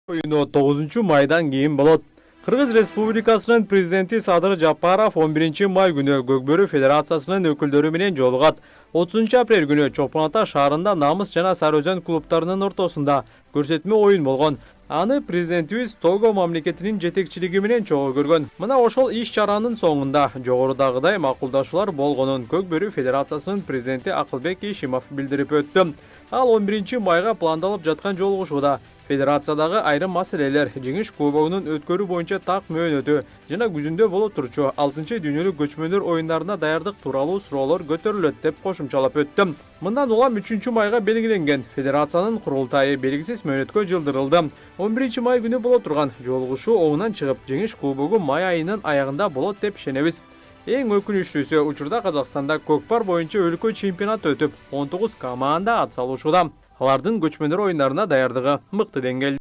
Oyunu 9 майдан кейін болот. Кыргыз Республикасынын президенти Садыр Жапаров 11 май күнү Көкбөрү Федерациясынын өкүлдөрү менен жолугат. 30 апрель күнү Чолпон Ата шаарында Намыс жана Сарыөзөн клубтарынын ортосунда көрсөтмө оюн болгон. Аны президентибиз Того мамлекетинин жетекчилиги менен чогуу көргөн. Мына ошол иш-чаранын соңунда жогорудагыдай макулдашуулар болгонун Көкбөрү Федерациясынын президенти Акылбек Ишимов билдирип өттү. Ал 11 майга пландалып жаткан жолугушууда Федерациядагы айрым маселелер, жеңиш кубогунун өткөрүү боюнча так мөөнөтү жана күзүндө боло турчу 6-дүйнөлүк көчмөндөр оюндарына даярдык тууралуу суроолор көтөрүлөт деп кошумчалап өттү. Мындан улам 3 майга белгиленген Федерациянын курултайы белгисиз мөөнөткө жылдырылды. 11 май күнү боло турган жолугушуу оңунан чыгып, жеңиш кубогу май айынын аягында болот деп ишенебиз. Эң өкүнүчтүүсү учурда Казакстанда көкпар боюнча өлкө чемпионаты өтүп, 19 команда ат салышууда. Алардын көчмөндөр оюндарына даярдыгы мыкты деңгээлде.